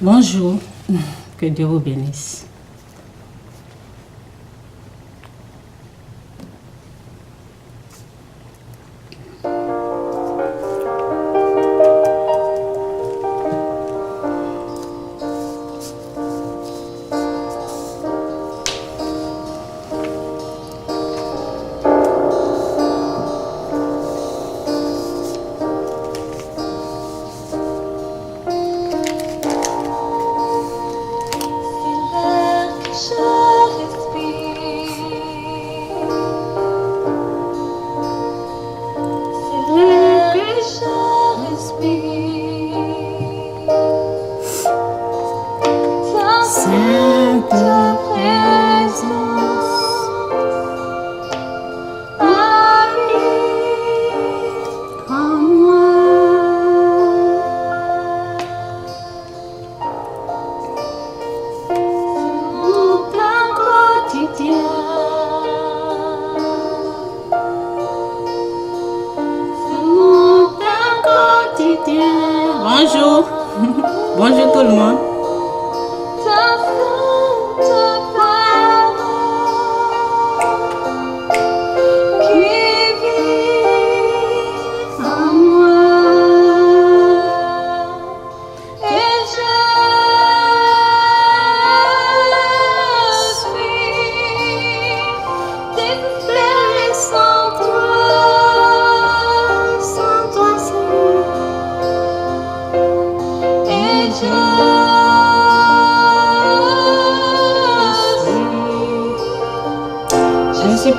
Bonjour, que Dieu vous bénisse. Bonjour, bonjour tout le monde.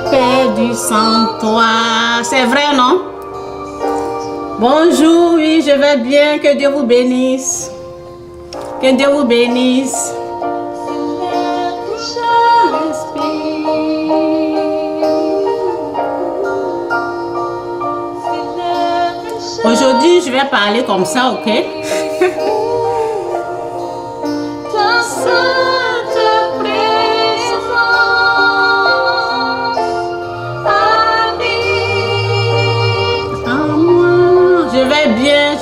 Perdu sans toi. C'est vrai, non? Bonjour, oui, je vais bien. Que Dieu vous bénisse. Que Dieu vous bénisse. Aujourd'hui, je vais parler comme ça, ok?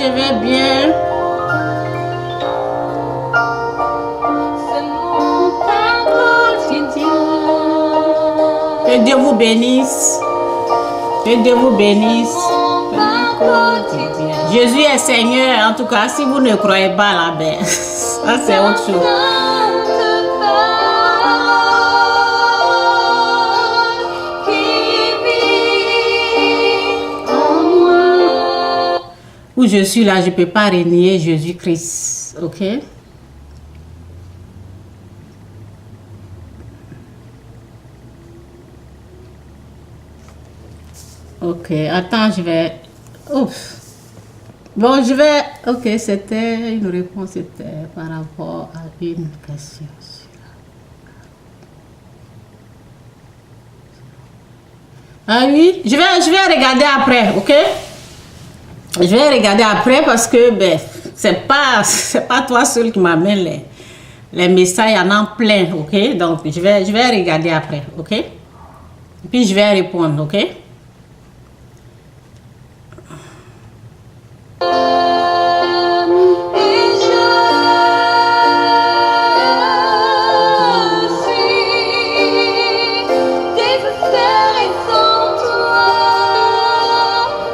Je vais bien. Que Dieu vous bénisse. Que Dieu vous bénisse. Jésus est Seigneur. En tout cas, si vous ne croyez pas là, ben, ça c'est autre chose. Où je suis là, je ne peux pas renier Jésus-Christ, ok? Ok, attends, je vais... Ouf. Bon, je vais... Ok, c'était une réponse, c'était par rapport à une question. Ah oui, je vais regarder après, ok? Je vais regarder après parce que ben, c'est pas toi seul qui m'amène les messages, il y en a plein, ok? Donc je vais regarder après, ok? Et puis je vais répondre, ok?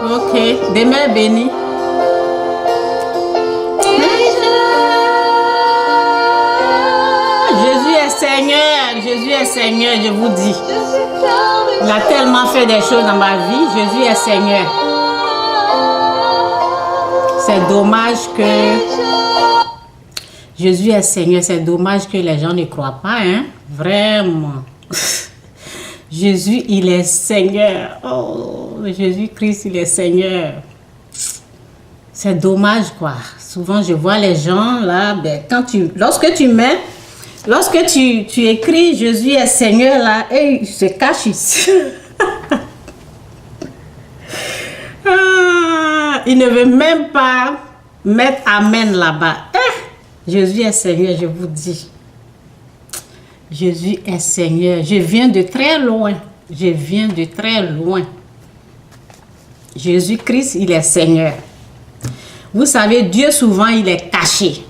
Ok, demain béni. Jésus est Seigneur, Jésus est Seigneur, je vous dis. Il a tellement fait des choses dans ma vie, Jésus est Seigneur. C'est dommage que Jésus est Seigneur, c'est dommage que les gens ne croient pas, hein, vraiment. Jésus, il est Seigneur. Oh, Jésus-Christ, il est Seigneur. C'est dommage, quoi. Souvent, je vois les gens, là, ben, lorsque tu écris Jésus est Seigneur, là, et il se cache ici. Il ne veut même pas mettre Amen là-bas. Jésus est Seigneur, je vous dis. Jésus est Seigneur. Je viens de très loin. Je viens de très loin. Jésus-Christ, il est Seigneur. Vous savez, Dieu souvent, il est caché.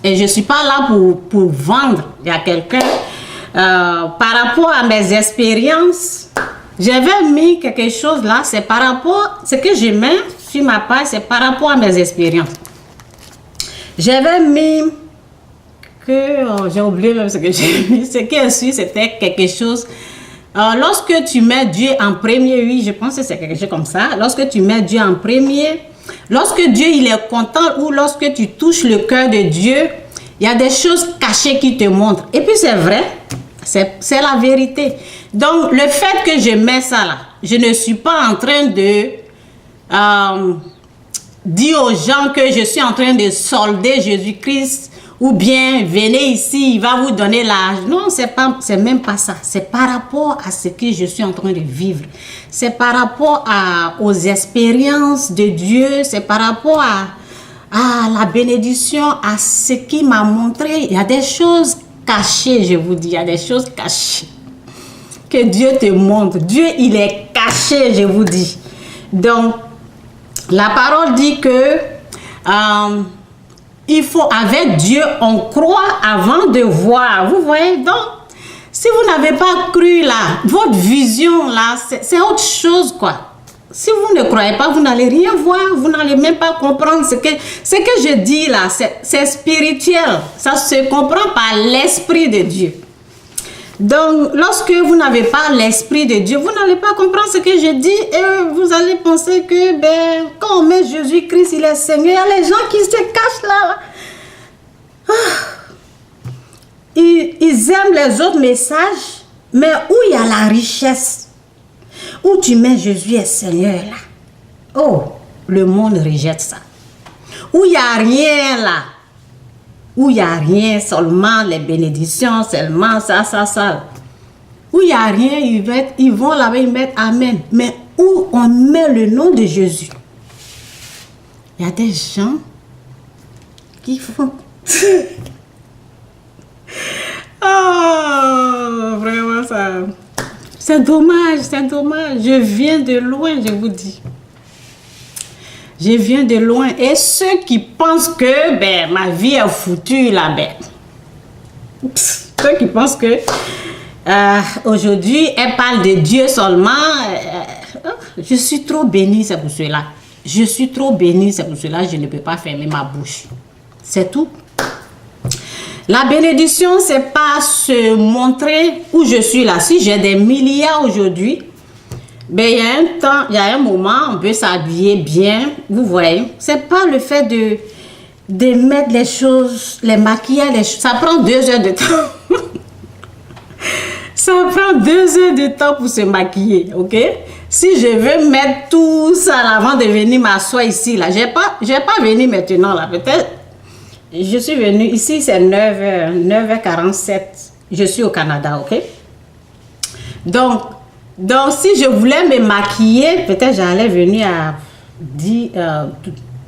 Et je ne suis pas là pour vendre à quelqu'un. Par rapport à mes expériences, j'avais mis quelque chose là, c'est par rapport, ce que je mets sur ma page, c'est par rapport à mes expériences. J'avais mis que, j'ai oublié même ce que j'ai mis, ce qui est sûr, c'était quelque chose, lorsque tu mets Dieu en premier, oui, je pense que c'est quelque chose comme ça, lorsque tu mets Dieu en premier, lorsque Dieu il est content ou lorsque tu touches le cœur de Dieu, il y a des choses cachées qui te montrent. Et puis c'est vrai, c'est la vérité. Donc le fait que je mets ça là, je ne suis pas en train de dire aux gens que je suis en train de solder Jésus-Christ ou bien venez ici, il va vous donner l'âge. Non, c'est même pas ça. C'est par rapport à ce que je suis en train de vivre. C'est par rapport aux expériences de Dieu. C'est par rapport à la bénédiction, à ce qu'il m'a montré. Il y a des choses cachées, je vous dis. Il y a des choses cachées que Dieu te montre. Dieu, il est caché, je vous dis. Donc, la parole dit que il faut, avec Dieu, on croit avant de voir. Vous voyez, donc, si vous n'avez pas cru là, votre vision là, c'est autre chose quoi. Si vous ne croyez pas, vous n'allez rien voir, vous n'allez même pas comprendre ce que je dis là, c'est spirituel. Ça se comprend par l'Esprit de Dieu. Donc, lorsque vous n'avez pas l'Esprit de Dieu, vous n'allez pas comprendre ce que je dis et vous allez penser que, quand on met Jésus-Christ, il est Seigneur, il y a les gens qui se cachent là. Ils aiment les autres messages, mais où il y a la richesse, où tu mets Jésus est Seigneur là, oh, le monde rejette ça. Où il n'y a rien là, où il n'y a rien, seulement les bénédictions, seulement ça. Où il n'y a rien, ils vont là-bas, ils mettent Amen. Mais où on met le nom de Jésus, il y a des gens qui font... Oh, vraiment ça... C'est dommage, c'est dommage. Je viens de loin, je vous dis. Je viens de loin. Et ceux qui pensent que ma vie est foutue là, ceux qui pensent que aujourd'hui, elle parle de Dieu seulement. Je suis trop bénie, c'est pour cela. Je suis trop bénie, c'est pour cela je ne peux pas fermer ma bouche. C'est tout. La bénédiction, c'est pas se montrer où je suis là. Si j'ai des milliards aujourd'hui, il y a un temps, il y a un moment, on peut s'habiller bien, vous voyez. C'est pas le fait de mettre les choses, les maquillages, les choses. Ça prend 2 heures de temps. Ça prend 2 heures de temps pour se maquiller, ok? Si je veux mettre tout ça là, avant de venir m'asseoir ici, là, je vais pas venir maintenant, là, peut-être. Je suis venue, ici c'est 9h47, je suis au Canada, ok? Donc si je voulais me maquiller, peut-être j'allais venir à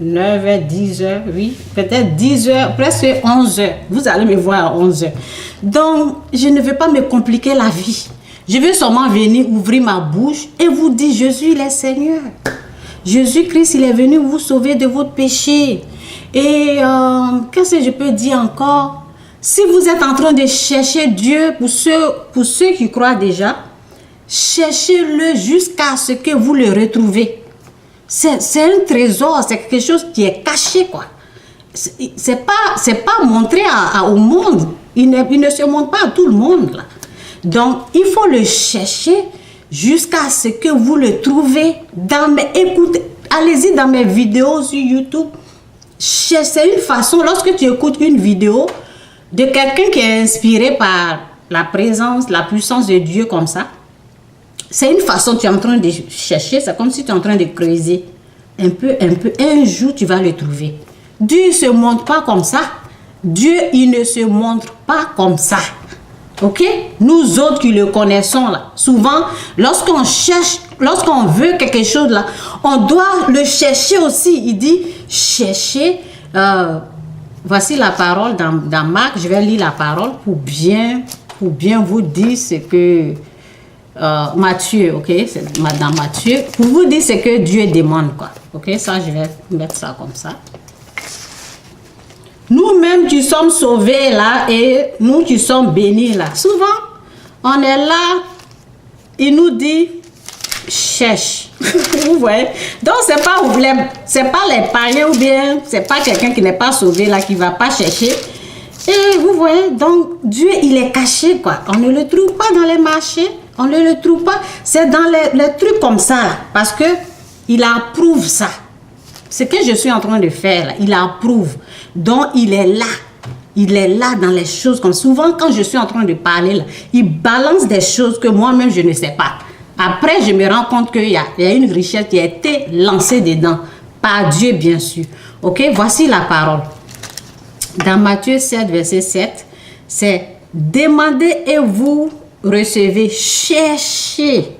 9h, 10h, oui, peut-être 10h, presque 11h. Vous allez me voir à 11h. Donc, je ne veux pas me compliquer la vie. Je veux seulement venir ouvrir ma bouche et vous dire, Jésus, il est Seigneur. Jésus-Christ, il est venu vous sauver de votre péché. Et qu'est-ce que je peux dire encore? Si vous êtes en train de chercher Dieu, pour ceux qui croient déjà, cherchez-le jusqu'à ce que vous le retrouvez. C'est un trésor, c'est quelque chose qui est caché, quoi. C'est pas montré au monde. Il ne se montre pas à tout le monde, là. Donc, il faut le chercher jusqu'à ce que vous le trouvez. Écoutez, allez-y dans mes vidéos sur YouTube. C'est une façon, lorsque tu écoutes une vidéo de quelqu'un qui est inspiré par la présence, la puissance de Dieu comme ça, c'est une façon, tu es en train de chercher, c'est comme si tu es en train de creuser un peu, et un jour tu vas le trouver. Dieu ne se montre pas comme ça. Dieu, il ne se montre pas comme ça. Ok? Nous autres qui le connaissons là, souvent, lorsqu'on cherche, lorsqu'on veut quelque chose là, on doit le chercher aussi. Il dit, chercher, voici la parole dans Marc, je vais lire la parole pour bien vous dire ce que, Matthieu, ok? C'est dans Matthieu, pour vous dire ce que Dieu demande, quoi. Ok? Ça, je vais mettre ça comme ça. Nous-mêmes, tu sommes sauvés là et nous, tu sommes bénis là. Souvent, on est là, il nous dit, cherche. Vous voyez? Donc, c'est pas les païens ou bien c'est pas quelqu'un qui n'est pas sauvé là qui va pas chercher. Et vous voyez, donc Dieu, il est caché quoi. On ne le trouve pas dans les marchés, on ne le trouve pas. C'est dans les trucs comme ça là, parce que il approuve ça. Ce que je suis en train de faire là, il approuve. Donc, il est là. Il est là dans les choses comme souvent quand je suis en train de parler là, il balance des choses que moi-même je ne sais pas. Après, je me rends compte qu'il y a une richesse qui a été lancée dedans par Dieu bien sûr. Ok, voici la parole. Dans Matthieu 7, verset 7, c'est demandez et vous recevez, cherchez,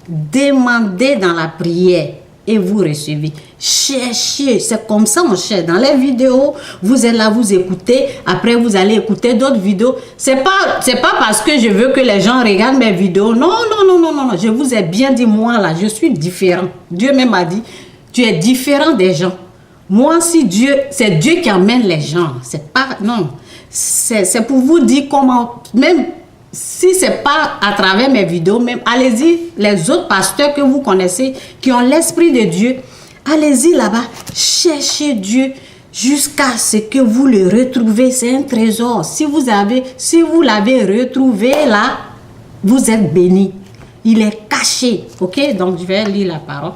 demandez dans la prière et vous recevez. Cherchez, c'est comme ça on cherche. Dans les vidéos, vous êtes là, vous écoutez, après vous allez écouter d'autres vidéos. C'est pas parce que je veux que les gens regardent mes vidéos. Non, je vous ai bien dit, moi là, je suis différent. Dieu même a dit, tu es différent des gens. Moi, si Dieu, c'est Dieu qui emmène les gens. C'est pas, non. C'est pour vous dire comment, même si c'est pas à travers mes vidéos, même allez-y, les autres pasteurs que vous connaissez, qui ont l'esprit de Dieu, allez-y là-bas, cherchez Dieu jusqu'à ce que vous le retrouvez. C'est un trésor. Si vous l'avez retrouvé là, vous êtes béni. Il est caché. Ok, donc je vais lire la parole.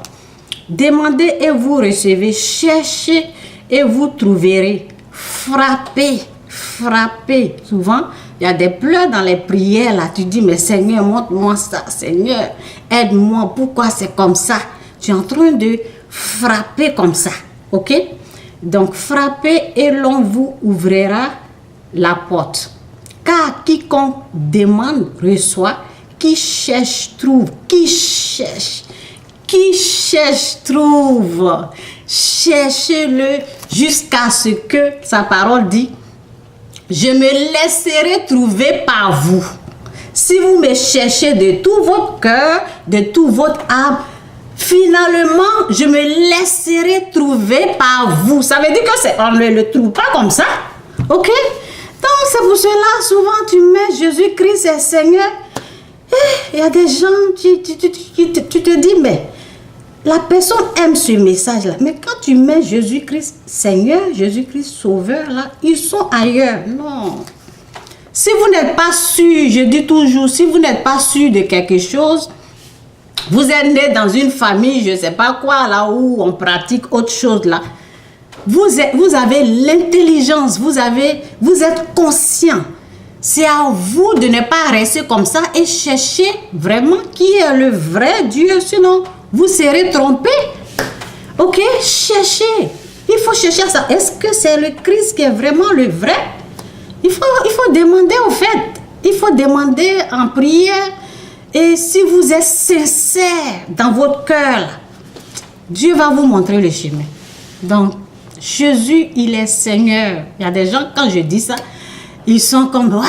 Demandez et vous recevez, cherchez et vous trouverez, frappez. Souvent, il y a des pleurs dans les prières là. Tu dis, mais Seigneur, montre-moi ça. Seigneur, aide-moi. Pourquoi c'est comme ça? Tu es en train de frapper comme ça. Ok? Donc, frappez et l'on vous ouvrira la porte. Car quiconque demande reçoit, qui cherche trouve, qui cherche trouve. Cherchez-le jusqu'à ce que sa parole dit, je me laisserai trouver par vous. Si vous me cherchez de tout votre cœur, de tout votre âme, finalement, je me laisserai trouver par vous. Ça veut dire que on ne le trouve pas comme ça. Ok? Donc, c'est pour cela, souvent, tu mets Jésus-Christ est Seigneur. Il y a des gens, tu te dis, mais la personne aime ce message-là. Mais quand tu mets Jésus-Christ Seigneur, Jésus-Christ Sauveur, là, ils sont ailleurs. Non. Si vous n'êtes pas sûr, je dis toujours, si vous n'êtes pas sûr de quelque chose, vous êtes né dans une famille, je ne sais pas quoi, là où on pratique autre chose, là. Vous avez l'intelligence, vous êtes conscient. C'est à vous de ne pas rester comme ça et chercher vraiment qui est le vrai Dieu, sinon vous serez trompé. Ok, cherchez. Il faut chercher ça. Est-ce que c'est le Christ qui est vraiment le vrai? Il faut demander au fait. Il faut demander en prière. Et si vous êtes sincère dans votre cœur, Dieu va vous montrer le chemin. Donc, Jésus, il est Seigneur. Il y a des gens, quand je dis ça, ils sont comme, ah,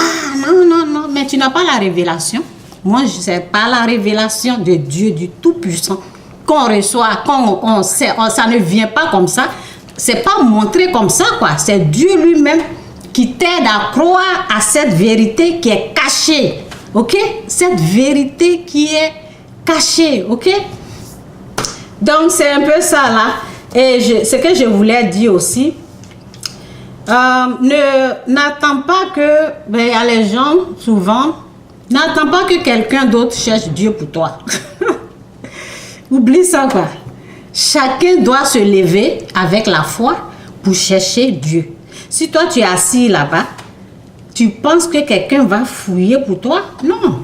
non, mais tu n'as pas la révélation. Moi, je ne sais pas la révélation de Dieu, du Tout-Puissant, qu'on reçoit, qu'on sait, ça ne vient pas comme ça. C'est pas montré comme ça, quoi. C'est Dieu lui-même qui t'aide à croire à cette vérité qui est cachée. Ok? Cette vérité qui est cachée. Ok? Donc, c'est un peu ça, là. Et ce que je voulais dire aussi, n'attends pas que, il y a les gens, souvent, n'attends pas que quelqu'un d'autre cherche Dieu pour toi. Oublie ça, quoi. Chacun doit se lever avec la foi pour chercher Dieu. Si toi, tu es assis là-bas, tu penses que quelqu'un va fouiller pour toi? Non.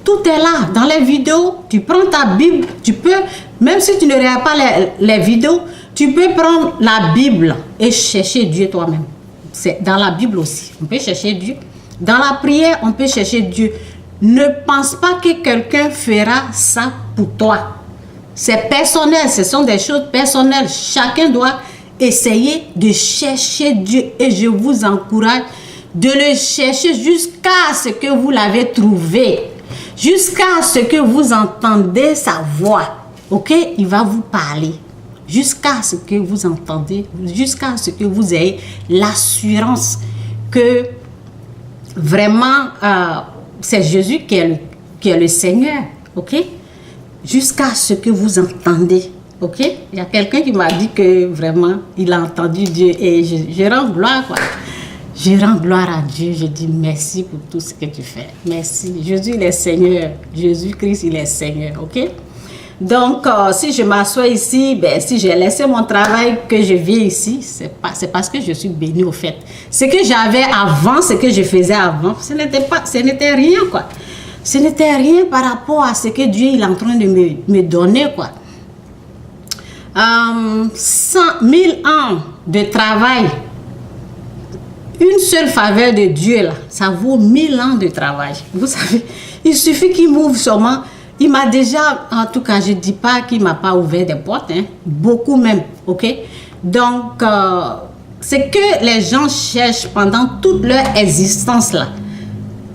Tout est là, dans les vidéos. Tu prends ta Bible, tu peux, même si tu ne regardes pas les vidéos, tu peux prendre la Bible et chercher Dieu toi-même. C'est dans la Bible aussi. On peut chercher Dieu. Dans la prière, on peut chercher Dieu. Ne pense pas que quelqu'un fera ça pour toi. C'est personnel, ce sont des choses personnelles. Chacun doit essayer de chercher Dieu. Et je vous encourage de le chercher jusqu'à ce que vous l'avez trouvé. Jusqu'à ce que vous entendez sa voix. Ok? Il va vous parler. jusqu'à ce que vous entendez, jusqu'à ce que vous ayez l'assurance que vraiment c'est Jésus qui est le Seigneur, ok? Jusqu'à ce que vous entendez, ok? Il y a quelqu'un qui m'a dit que vraiment il a entendu Dieu et je rends gloire, quoi. Je rends gloire à Dieu, je dis merci pour tout ce que tu fais. Merci. Jésus, il est Seigneur. Jésus-Christ, il est Seigneur, ok? Donc, si je m'assois ici, ben, si j'ai laissé mon travail, que je viens ici, c'est parce que je suis bénie au fait. Ce que j'avais avant, ce que je faisais avant, ce n'était rien, quoi. Ce n'était rien par rapport à ce que Dieu il est en train de me donner, quoi. 100 000 ans de travail, une seule faveur de Dieu, là, ça vaut 1000 ans de travail. Vous savez, il suffit qu'il m'ouvre seulement. Il m'a déjà, en tout cas, je ne dis pas qu'il ne m'a pas ouvert des portes, hein, beaucoup même, ok? Donc, ce que les gens cherchent pendant toute leur existence, là,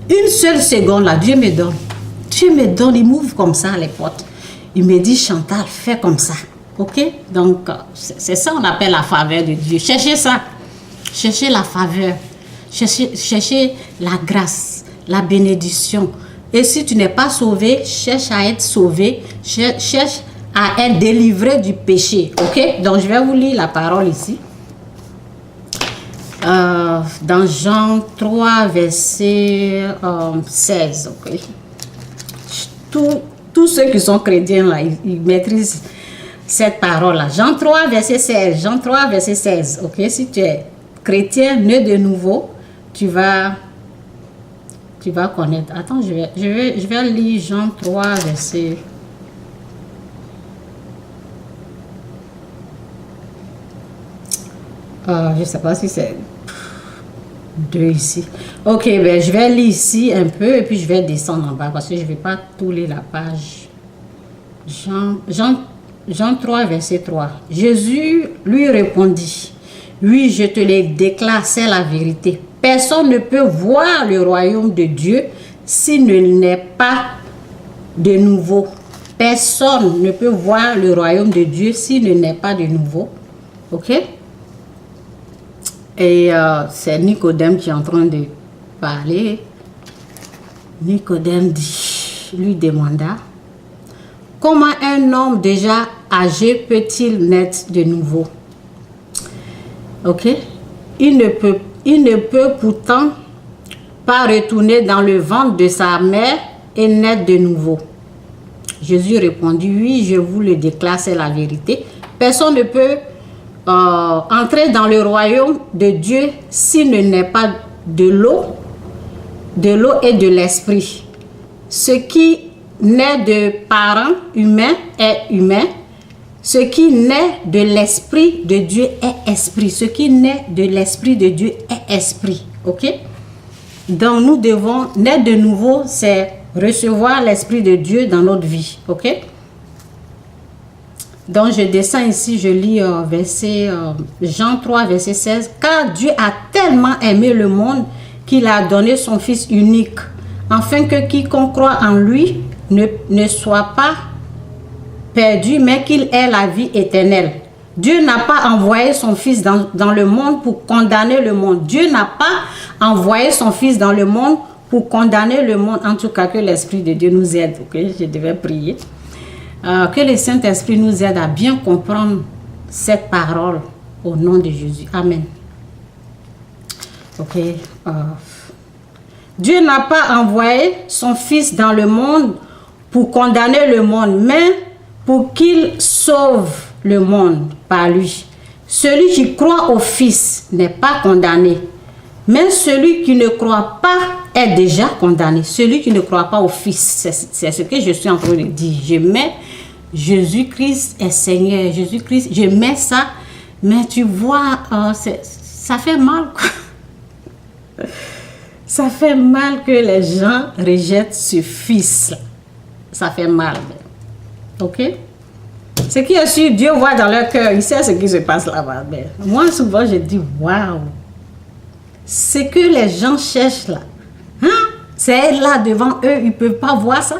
une seule seconde, là, Dieu me donne. Dieu me donne, il m'ouvre comme ça les portes. Il me dit, Chantal, fais comme ça, ok? Donc, c'est ça qu'on appelle la faveur de Dieu. Cherchez ça. Cherchez la faveur. Cherchez la grâce, la bénédiction. Et si tu n'es pas sauvé, cherche à être sauvé, cherche à être délivré du péché. Ok? Donc, je vais vous lire la parole ici. Dans Jean 3, verset 16. Ok? Tous ceux qui sont chrétiens, là, ils maîtrisent cette parole-là. Jean 3, verset 16. Jean 3, verset 16. Ok? Si tu es chrétien, né de nouveau, tu vas connaître. Attends, je vais lire Jean 3, verset. Je ne sais pas si c'est 2 ici. Ok, ben je vais lire ici un peu et puis je vais descendre en bas parce que je ne vais pas tout lire la page. Jean 3, verset 3. Jésus lui répondit, oui, je te le déclare, c'est la vérité. Personne ne peut voir le royaume de Dieu s'il n'est pas de nouveau. Personne ne peut voir le royaume de Dieu s'il n'est pas de nouveau. Ok? Et c'est Nicodème qui est en train de parler. Nicodème lui demanda, comment un homme déjà âgé peut-il naître de nouveau? Ok? Il ne peut pourtant pas retourner dans le ventre de sa mère et naître de nouveau. Jésus répondit, oui, je vous le déclare, c'est la vérité. Personne ne peut entrer dans le royaume de Dieu s'il ne naît pas de l'eau et de l'esprit. Ce qui naît de parents humains est humain. Ce qui naît de l'esprit de Dieu est esprit. Ce qui naît de l'esprit de Dieu est esprit. Ok? Donc nous devons naître de nouveau, c'est recevoir l'esprit de Dieu dans notre vie. Ok? Donc je descends ici, je lis Jean 3, verset 16. Car Dieu a tellement aimé le monde qu'il a donné son Fils unique, afin que quiconque croit en lui ne soit pas perdu, mais qu'il ait la vie éternelle. Dieu n'a pas envoyé son Fils dans le monde pour condamner le monde. Dieu n'a pas envoyé son Fils dans le monde pour condamner le monde. En tout cas, que l'Esprit de Dieu nous aide. Ok, je devais prier. Que le Saint-Esprit nous aide à bien comprendre cette parole au nom de Jésus. Amen. Ok. Dieu n'a pas envoyé son Fils dans le monde pour condamner le monde, mais pour qu'il sauve le monde par lui. Celui qui croit au Fils n'est pas condamné, mais celui qui ne croit pas est déjà condamné. Celui qui ne croit pas au Fils, c'est ce que je suis en train de dire. Je mets Jésus-Christ est Seigneur, Jésus-Christ, je mets ça, mais tu vois, ça fait mal, quoi. Ça fait mal que les gens rejettent ce Fils. Ça fait mal. Ok? Ce qui est sûr, Dieu voit dans leur cœur, il sait ce qui se passe là-bas. Moi, souvent, je dis, waouh! Ce que les gens cherchent là, hein? C'est là devant eux, ils ne peuvent pas voir ça.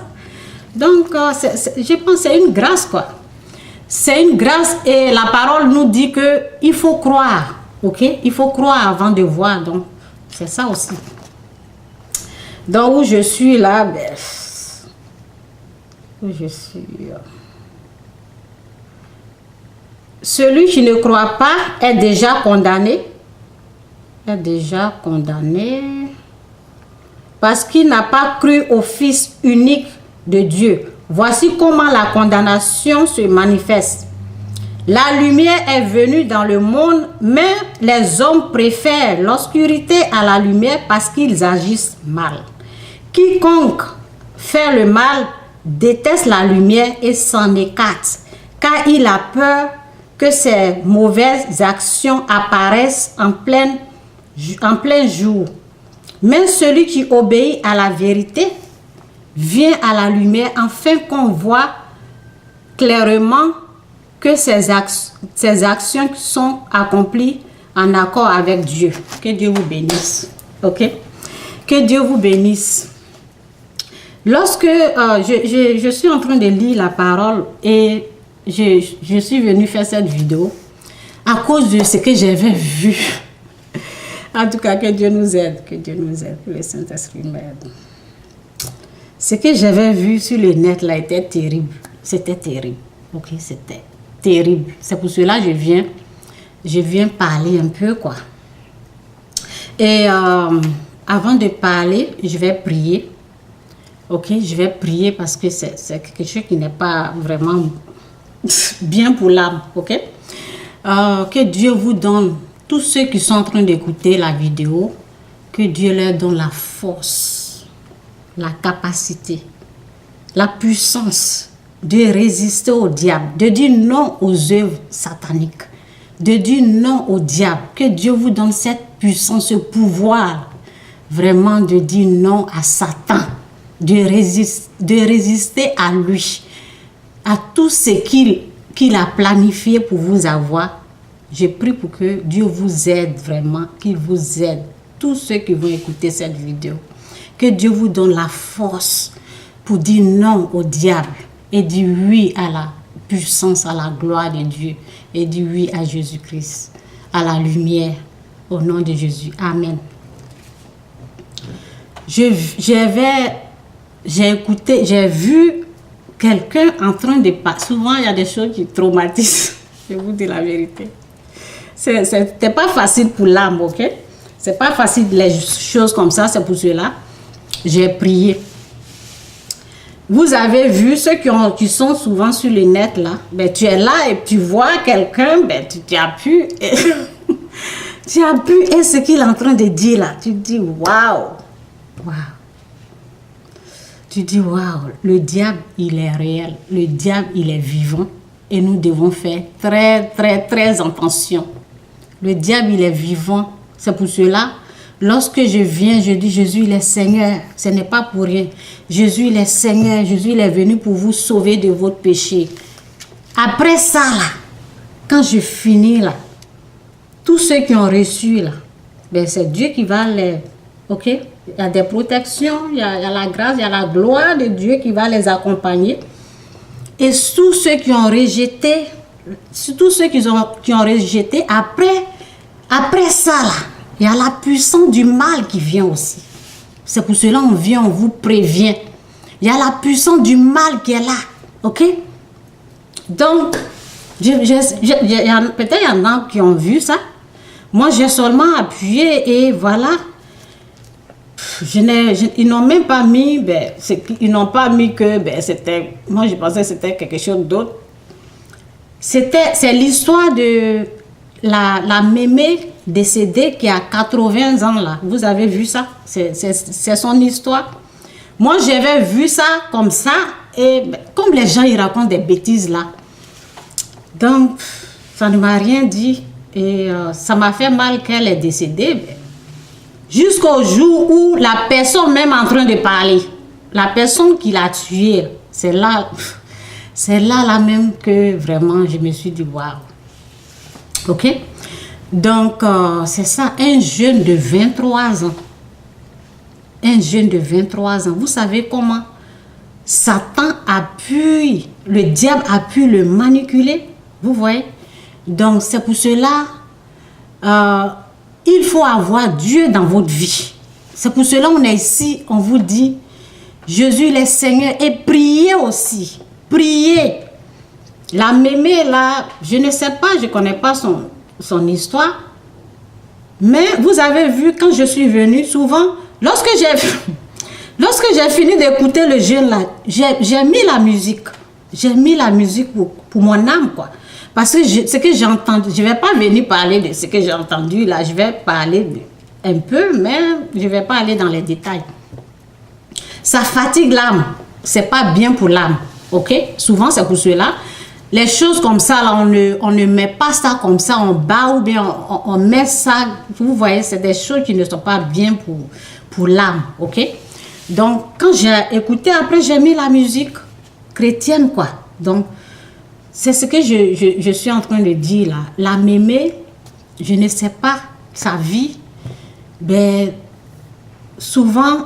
Donc, je pense que c'est une grâce, quoi. C'est une grâce et la parole nous dit que il faut croire, ok? Il faut croire avant de voir, donc c'est ça aussi. Donc où je suis là, ben, où je suis... Celui qui ne croit pas est déjà condamné. Est déjà condamné parce qu'il n'a pas cru au Fils unique de Dieu. Voici comment la condamnation se manifeste. La lumière est venue dans le monde, mais les hommes préfèrent l'obscurité à la lumière parce qu'ils agissent mal. Quiconque fait le mal déteste la lumière et s'en écarte, car il a peur que ses mauvaises actions apparaissent en plein jour. Mais celui qui obéit à la vérité vient à la lumière afin qu'on voit clairement que ses actions sont accomplies en accord avec Dieu. Que Dieu vous bénisse. Ok? Que Dieu vous bénisse. Lorsque je suis en train de lire la parole et je suis venue faire cette vidéo à cause de ce que j'avais vu. En tout cas, que Dieu nous aide, que Dieu nous aide, que le Saint-Esprit m'aide. Ce que j'avais vu sur le net là était terrible. C'était terrible. Ok, c'était terrible. C'est pour cela que je viens parler un peu, quoi. Et avant de parler, je vais prier. Ok, je vais prier parce que c'est quelque chose qui n'est pas vraiment bien pour l'âme. Ok, que Dieu vous donne, tous ceux qui sont en train d'écouter la vidéo, que Dieu leur donne la force, la capacité, la puissance de résister au diable, de dire non aux œuvres sataniques, de dire non au diable. Que Dieu vous donne cette puissance, ce pouvoir, vraiment de dire non à Satan, de résister à lui, à tout ce qu'il a planifié pour vous avoir. Je prie pour que Dieu vous aide vraiment, qu'il vous aide, tous ceux qui vont écouter cette vidéo. Que Dieu vous donne la force pour dire non au diable et dire oui à la puissance, à la gloire de Dieu et dire oui à Jésus-Christ, à la lumière, au nom de Jésus. Amen. J'ai vu quelqu'un en train de parler. Souvent, il y a des choses qui traumatisent. Je vous dis la vérité. C'était pas facile pour l'âme, ok? C'est pas facile les choses comme ça, c'est pour cela. J'ai prié. Vous avez vu ceux qui sont souvent sur le net là, ben, tu es là et tu vois quelqu'un, ben, tu as pu, tu as pu, et ce qu'il est en train de dire là, tu dis waouh, waouh. Tu dis waouh, le diable il est réel, le diable il est vivant et nous devons faire très très très attention. Le diable il est vivant, c'est pour cela. Lorsque je viens, je dis Jésus il est Seigneur, ce n'est pas pour rien. Jésus il est Seigneur, Jésus il est venu pour vous sauver de votre péché. Après ça là, quand je finis là, tous ceux qui ont reçu là, ben c'est Dieu qui va les, ok? Il y a des protections, il y a la grâce, il y a la gloire de Dieu qui va les accompagner. Et tous ceux qui ont rejeté, après ça là, il y a la puissance du mal qui vient aussi. C'est pour cela on vient, on vous prévient. Il y a la puissance du mal qui est là. Ok? Donc, peut-être il y en a qui ont vu ça. Moi, j'ai seulement appuyé et voilà. Ils n'ont même pas mis, ils n'ont pas mis que c'était, moi je pensais que c'était quelque chose d'autre. C'est l'histoire de la mémé décédée qui a 80 ans là. Vous avez vu ça? C'est son histoire. Moi j'avais vu ça comme ça et comme les gens ils racontent des bêtises là. Donc ça ne m'a rien dit et ça m'a fait mal qu'elle est décédée. Jusqu'au jour où la personne même en train de parler, la personne qui l'a tuée, c'est là même que vraiment je me suis dit waouh. Ok? Donc c'est ça, un jeune de 23 ans. Un jeune de 23 ans. Vous savez comment Satan appuie le diable a pu le manipuler. Vous voyez? Donc, c'est pour cela, il faut avoir Dieu dans votre vie. C'est pour cela on est ici, on vous dit, Jésus il est Seigneur. Et priez aussi. Priez. La mémé là, je ne sais pas, je ne connais pas son histoire. Mais vous avez vu, quand je suis venue, souvent, lorsque j'ai fini d'écouter le jeûne là, j'ai mis la musique. J'ai mis la musique pour mon âme, quoi. Parce que ce que j'ai entendu, je ne vais pas venir parler de ce que j'ai entendu là, je vais parler un peu, mais je ne vais pas aller dans les détails. Ça fatigue l'âme, ce n'est pas bien pour l'âme, ok? Souvent, c'est pour cela. Les choses comme ça, là, on ne met pas ça comme ça en bas ou bien on met ça, vous voyez, c'est des choses qui ne sont pas bien pour l'âme, ok? Donc, quand j'ai écouté, après, j'ai mis la musique chrétienne, quoi. Donc, c'est ce que je suis en train de dire, là. La mémé, je ne sais pas sa vie, mais souvent,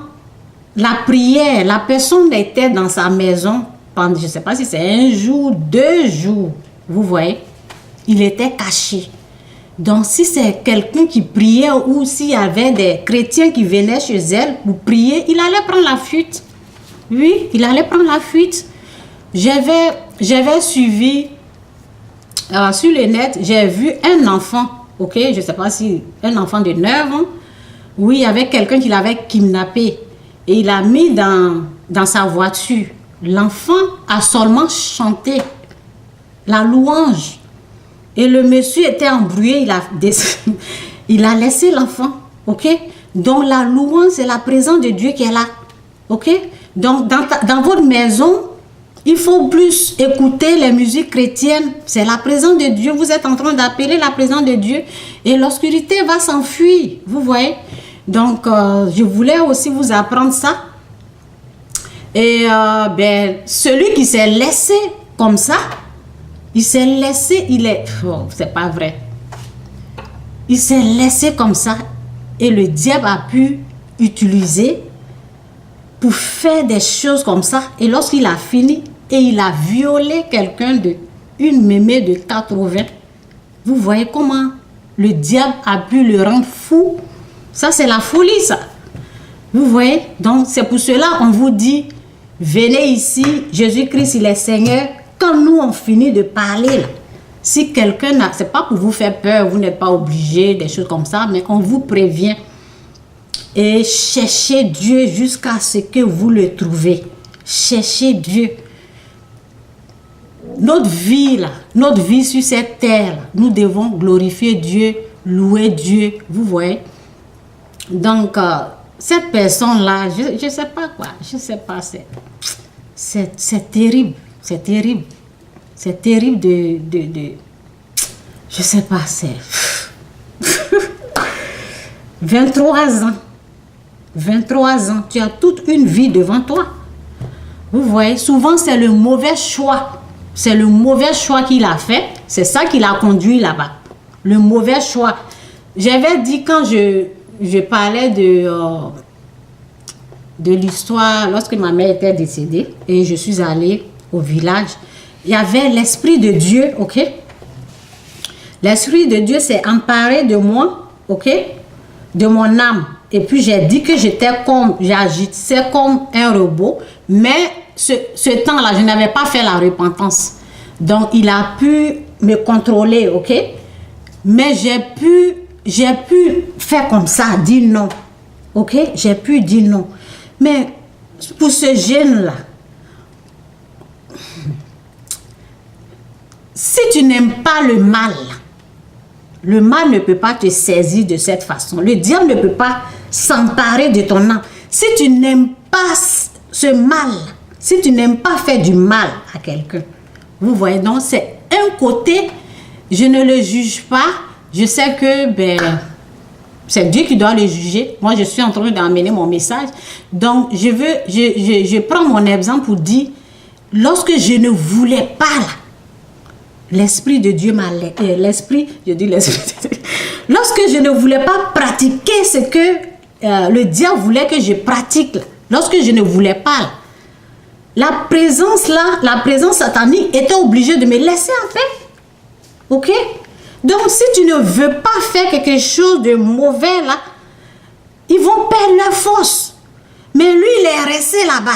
la prière, la personne était dans sa maison, pendant, je ne sais pas si c'est 1 jour, 2 jours, vous voyez, il était caché. Donc, si c'est quelqu'un qui priait ou s'il y avait des chrétiens qui venaient chez elle pour prier, il allait prendre la fuite. Oui, il allait prendre la fuite. J'avais suivi sur le net, j'ai vu un enfant, ok, je ne sais pas si un enfant de 9 ans, oui, il y avait quelqu'un qui l'avait kidnappé et il l'a mis dans sa voiture. L'enfant a seulement chanté la louange. Et le monsieur était embrouillé, il a laissé l'enfant, ok? Donc la louange, c'est la présence de Dieu qui est là, ok? Donc dans votre maison, il faut plus écouter les musiques chrétiennes. C'est la présence de Dieu, vous êtes en train d'appeler la présence de Dieu et l'obscurité va s'enfuir, vous voyez? Donc je voulais aussi vous apprendre ça. Et celui qui s'est laissé comme ça, il s'est laissé, c'est pas vrai. Il s'est laissé comme ça et le diable a pu utiliser pour faire des choses comme ça. Et lorsqu'il a fini et il a violé quelqu'un une mémé de 80, vous voyez comment le diable a pu le rendre fou. Ça, c'est la folie, ça. Vous voyez? Donc, c'est pour cela on vous dit, venez ici, Jésus-Christ, il est Seigneur. Quand nous, on finit de parler, là, si quelqu'un n'a... C'est pas pour vous faire peur, vous n'êtes pas obligé, des choses comme ça, mais on vous prévient. Et cherchez Dieu jusqu'à ce que vous le trouvez. Cherchez Dieu. Notre vie, là, notre vie sur cette terre, là, nous devons glorifier Dieu, louer Dieu, vous voyez. Donc, cette personne-là, je ne sais pas quoi, je ne sais pas, c'est terrible. C'est terrible. C'est terrible de... Je sais pas, c'est... 23 ans. 23 ans. Tu as toute une vie devant toi. Vous voyez, souvent c'est le mauvais choix. C'est le mauvais choix qu'il a fait. C'est ça qui l'a conduit là-bas. Le mauvais choix. J'avais dit quand je parlais de l'histoire, lorsque ma mère était décédée et je suis allée au village, il y avait l'Esprit de Dieu, ok? L'Esprit de Dieu s'est emparé de moi, ok? De mon âme. Et puis j'ai dit que j'agissais comme un robot, mais ce temps-là, je n'avais pas fait la repentance. Donc il a pu me contrôler, ok? Mais j'ai pu faire comme ça, dire non, ok? J'ai pu dire non. Mais pour ce jeune-là, si tu n'aimes pas le mal ne peut pas te saisir de cette façon. Le diable ne peut pas s'emparer de ton âme. Si tu n'aimes pas ce mal, si tu n'aimes pas faire du mal à quelqu'un, vous voyez, donc c'est un côté, je ne le juge pas, je sais que c'est Dieu qui doit le juger. Moi, je suis en train d'emmener mon message. Donc, je prends mon exemple pour dire, lorsque je ne voulais pas là, l'Esprit de Dieu m'a... Lorsque je ne voulais pas pratiquer ce que le diable voulait que je pratique, là, lorsque je ne voulais pas, là, la présence là, la présence satanique était obligée de me laisser en paix. Ok? Donc, si tu ne veux pas faire quelque chose de mauvais là, ils vont perdre leur force. Mais lui, il est resté là-bas.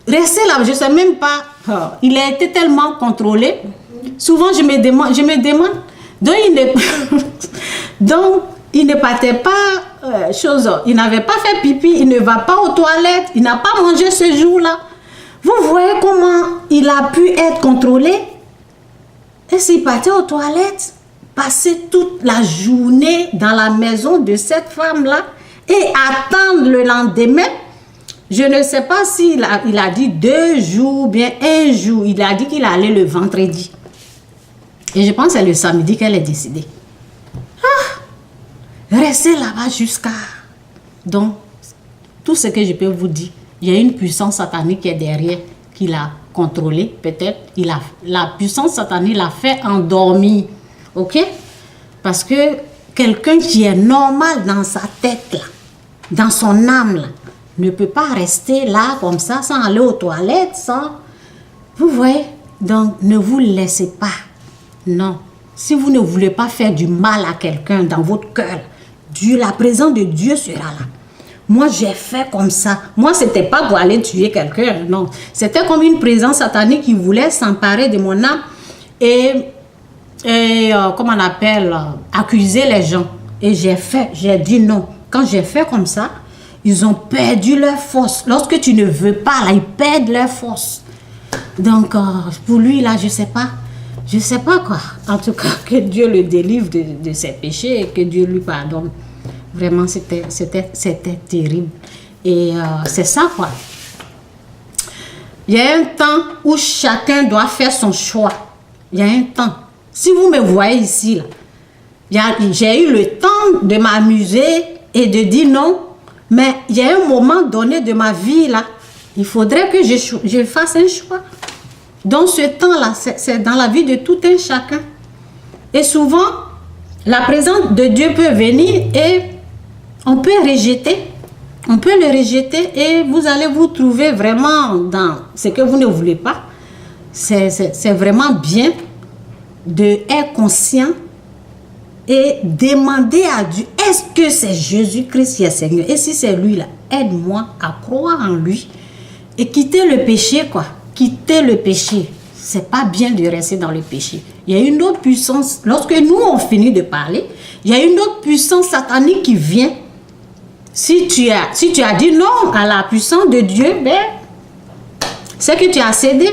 Resté là, je ne sais même pas. Il a été tellement contrôlé. Souvent, je me demande. Donc, il ne partait pas il n'avait pas fait pipi, il ne va pas aux toilettes, il n'a pas mangé ce jour-là. Vous voyez comment il a pu être contrôlé? Et s'il partait aux toilettes, passer toute la journée dans la maison de cette femme-là et attendre le lendemain, je ne sais pas s'il a dit 2 jours, bien 1 jour. Il a dit qu'il allait le vendredi. Et je pense que c'est le samedi qu'elle est décidée. Restez là-bas jusqu'à... Donc, tout ce que je peux vous dire, il y a une puissance satanique qui est derrière, qui l'a contrôlé, peut-être. La puissance satanique l'a fait endormir. Ok? Parce que quelqu'un qui est normal dans sa tête, là, dans son âme, là, ne peut pas rester là comme ça, sans aller aux toilettes, sans... Vous voyez? Donc, ne vous laissez pas. Non. Si vous ne voulez pas faire du mal à quelqu'un dans votre cœur, la présence de Dieu sera là. Moi, j'ai fait comme ça. Moi, ce n'était pas pour aller tuer quelqu'un, non. C'était comme une présence satanique qui voulait s'emparer de mon âme et comment on appelle, accuser les gens. Et j'ai dit non. Quand j'ai fait comme ça, ils ont perdu leur force. Lorsque tu ne veux pas, là, ils perdent leur force. Donc, pour lui, là, je sais pas. Je sais pas quoi. En tout cas, que Dieu le délivre de ses péchés et que Dieu lui pardonne. Vraiment, c'était terrible. Et c'est ça, quoi. Il y a un temps où chacun doit faire son choix. Il y a un temps. Si vous me voyez ici, là, j'ai eu le temps de m'amuser et de dire non. Mais il y a un moment donné de ma vie, là, il faudrait que je fasse un choix. Donc, ce temps-là, c'est dans la vie de tout un chacun. Et souvent, la présence de Dieu peut venir et on peut rejeter. On peut le rejeter et vous allez vous trouver vraiment dans ce que vous ne voulez pas. C'est vraiment bien d'être conscient et demander à Dieu, est-ce que c'est Jésus-Christ qui est Seigneur? Et si c'est lui, là, aide-moi à croire en lui et quitter le péché, quoi. Quitter le péché. C'est pas bien de rester dans le péché. Il y a une autre puissance. Lorsque nous, on finit de parler, il y a une autre puissance satanique qui vient. Si tu as dit non à la puissance de Dieu, ben, c'est que tu as cédé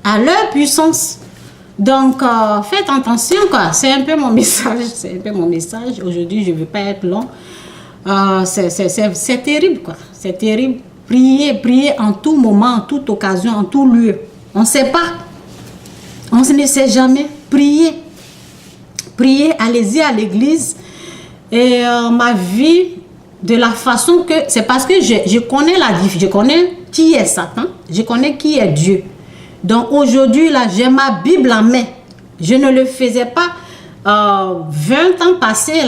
à leur puissance. Donc, faites attention, quoi. C'est un peu mon message. C'est un peu mon message. Aujourd'hui, je ne veux pas être long. C'est terrible, quoi. C'est terrible. Priez en tout moment, en toute occasion, en tout lieu. On ne sait pas. On ne sait jamais. Priez. Priez, allez-y à l'église. Et ma vie, de la façon que... C'est parce que je connais la vie. Je connais qui est Satan. Je connais qui est Dieu. Donc aujourd'hui, là, j'ai ma Bible en main. Je ne le faisais pas 20 ans passés.